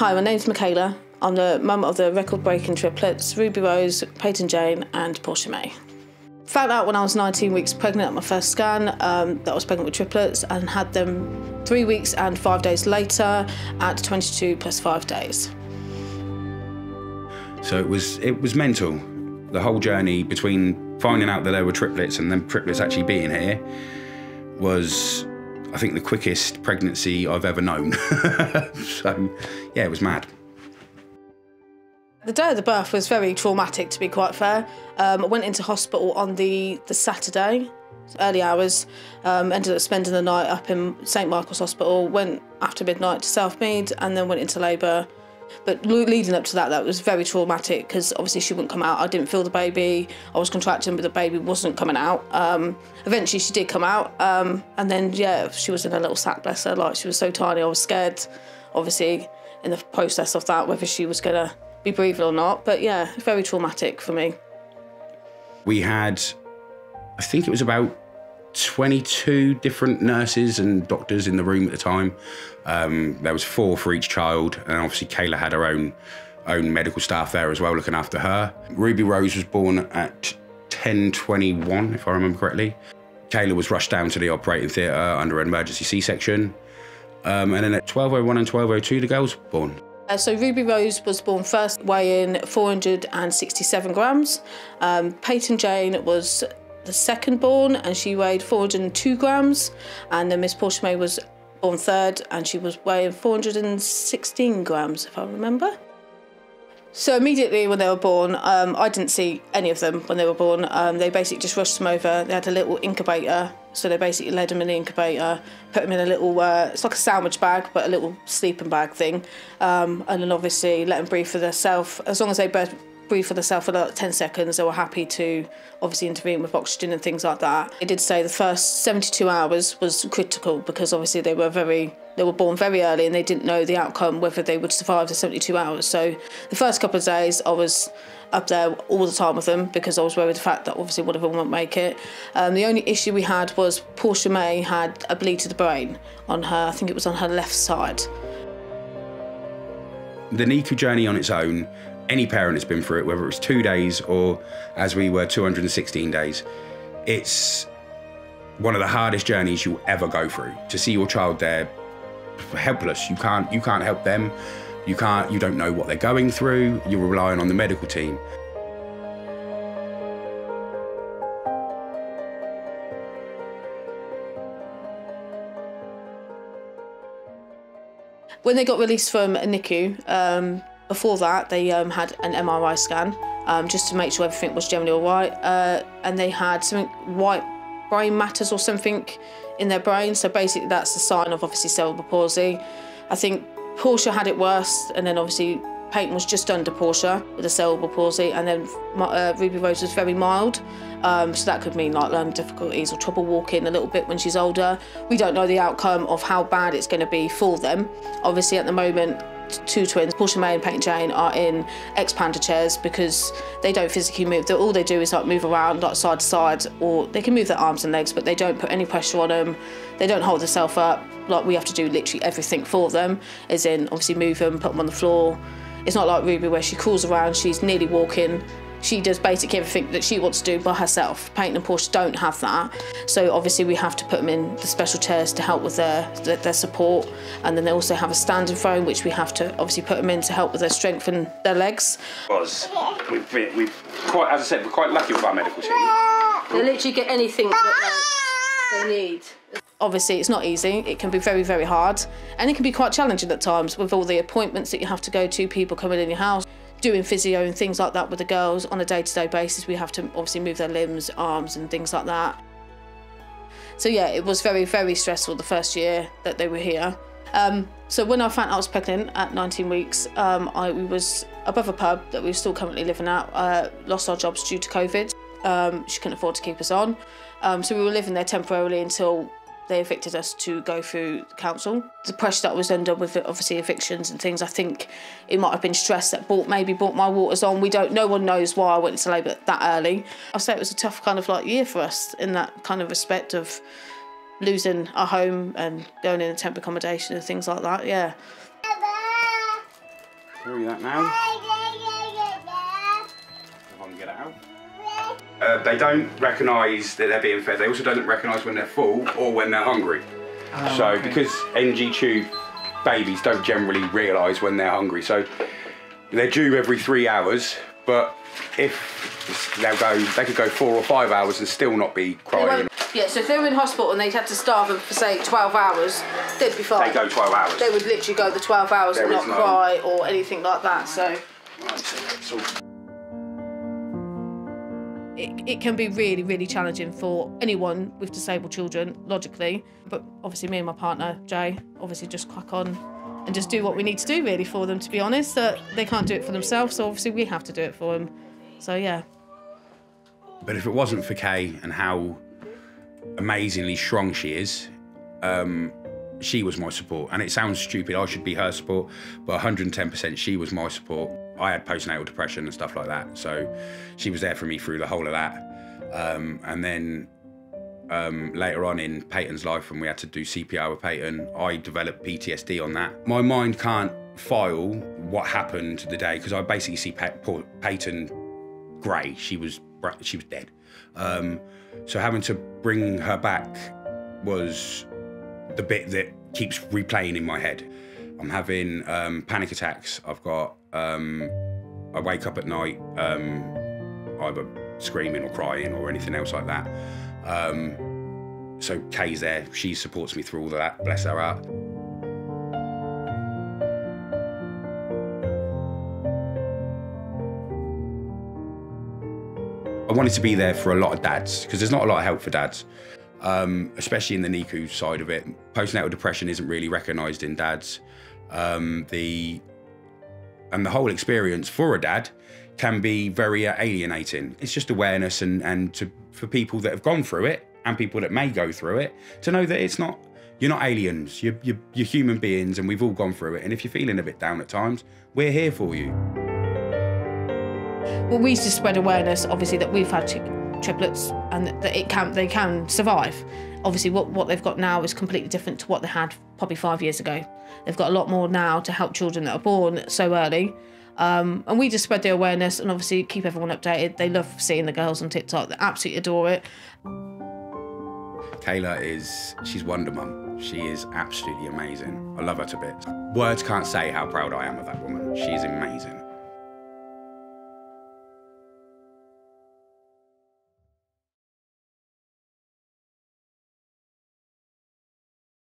Hi, my name's Michaela. I'm the mum of the record-breaking triplets, Rubi-Rose, Payton-Jane and Porscha-Mae. Found out when I was 19 weeks pregnant at my first scan that I was pregnant with triplets, and had them 3 weeks and 5 days later at 22 plus 5 days. So it was mental. The whole journey between finding out that there were triplets and then triplets actually being here was, I think, the quickest pregnancy I've ever known. So, yeah, it was mad. The day of the birth was very traumatic, to be quite fair. I went into hospital on the Saturday, early hours, ended up spending the night up in St Michael's Hospital, went after midnight to Southmead and then went into labour. But leading up to that, that was very traumatic because obviously she wouldn't come out. I didn't feel the baby. I was contracting, but the baby wasn't coming out. Eventually she did come out, and then, yeah, she was in a little sack, bless her. Like, she was so tiny, I was scared, obviously, in the process of that, whether she was going to be breathing or not. But yeah, very traumatic for me. We had, I think it was about 22 different nurses and doctors in the room at the time. There was 4 for each child, and obviously Kayla had her own medical staff there as well, looking after her. Rubi-Rose was born at 10:21, if I remember correctly. Kayla was rushed down to the operating theatre under an emergency C-section. And then at 12:01 and 12:02, the girls were born. So Rubi-Rose was born first, weighing 467 grams. Payton-Jane was the second born, and she weighed 402 grams. And then Miss Porscha-Mae was born third, and she was weighing 416 grams, if I remember. So immediately when they were born, I didn't see any of them when they were born. They basically just rushed them over. They had a little incubator, so they basically led them in the incubator, put them in a little, it's like a sandwich bag, but a little sleeping bag thing, and then obviously let them breathe for themselves. As long as they both breathe for themselves for like 10 seconds, they were happy to obviously intervene with oxygen and things like that. They did say the first 72 hours was critical because obviously they were born very early and they didn't know the outcome, whether they would survive the 72 hours. So the first couple of days I was up there all the time with them because I was worried the fact that obviously one of them won't make it. The only issue we had was Porscha-Mae had a bleed to the brain on her, I think it was on her left side. The NICU journey on its own, any parent has been through it, whether it was 2 days or, as we were, 216 days. It's one of the hardest journeys you'll ever go through. To see your child there, helpless. You can't help them. You don't know what they're going through. You're relying on the medical team. When they got released from a NICU, before that, they had an MRI scan just to make sure everything was generally all right. And they had something, white brain matters or something in their brain. So basically that's the sign of obviously cerebral palsy. I think Porscha had it worse, and then obviously Payton was just under Porscha with the cerebral palsy, and then Rubi-Rose was very mild. So that could mean like learning difficulties or trouble walking a little bit when she's older. We don't know the outcome of how bad it's going to be for them. Obviously at the moment, 2 twins, Porscha-Mae and Payton-Jane, are in expander chairs because they don't physically move. All they do is like move around like side to side, or they can move their arms and legs, but they don't put any pressure on them. They don't hold themselves up. Like, we have to do literally everything for them, as in obviously move them, put them on the floor. It's not like Ruby where she crawls around, she's nearly walking. She does basically everything that she wants to do by herself. Payton and Porscha don't have that. So obviously we have to put them in the special chairs to help with their support. And then they also have a standing phone, which we have to obviously put them in to help with their strength and their legs. We've quite, as I said, we're quite lucky with our medical team. They literally get anything that they need. Obviously it's not easy, it can be very, very hard. And it can be quite challenging at times with all the appointments that you have to go to, people coming in your house, doing physio and things like that with the girls on a day-to-day basis. We have to obviously move their limbs, arms and things like that. So yeah, it was very, very stressful the first year that they were here. So when I found out I was pregnant at 19 weeks, we was above a pub that we were still currently living at, lost our jobs due to COVID. She couldn't afford to keep us on. So we were living there temporarily until they evicted us to go through the council. The pressure that I was under with obviously evictions and things, I think it might have been stress that maybe brought my waters on. No one knows why I went into labour that early. I'll say it was a tough kind of like year for us in that kind of respect of losing our home and going in a temporary accommodation and things like that, yeah. Show you that now. If I can get it out. They don't recognise that they're being fed. They also don't recognise when they're full or when they're hungry. Oh, so okay. Because NG tube babies don't generally realise when they're hungry, so they're due every 3 hours. But if they could go 4 or 5 hours and still not be crying. Yeah, so if they were in hospital and they'd had to starve them for say 12 hours, they'd be fine. They go 12 hours. They would literally go the 12 hours and not cry or anything like that. So it can be really, really challenging for anyone with disabled children, logically. But obviously me and my partner, Jay, obviously just crack on and just do what we need to do really for them, to be honest. They can't do it for themselves, so obviously we have to do it for them. So yeah. But if it wasn't for Kay and how amazingly strong she is, she was my support. And it sounds stupid, I should be her support, but 110% she was my support. I had postnatal depression and stuff like that, so she was there for me through the whole of that. And then later on in Payton's life, when we had to do CPR with Payton, I developed PTSD on that. My mind can't file what happened the day, because I basically see Payton grey. She was dead. So having to bring her back was the bit that keeps replaying in my head. I'm having panic attacks. I've got, I wake up at night either screaming or crying or anything else like that. So Kay's there, she supports me through all of that, bless her heart. I wanted to be there for a lot of dads, because there's not a lot of help for dads, especially in the NICU side of it. Postnatal depression isn't really recognised in dads. And the whole experience for a dad can be very alienating. It's just awareness for people that have gone through it and people that may go through it, to know that it's not, you're not aliens, you're human beings, and we've all gone through it. And if you're feeling a bit down at times, we're here for you. Well, we used to spread awareness, obviously, that we've had triplets and that they can survive. Obviously, what they've got now is completely different to what they had probably 5 years ago. They've got a lot more now to help children that are born so early. And we just spread the awareness and obviously keep everyone updated. They love seeing the girls on TikTok. They absolutely adore it. Kayla she's Wonder Mum. She is absolutely amazing. I love her to bits. Words can't say how proud I am of that woman. She is amazing.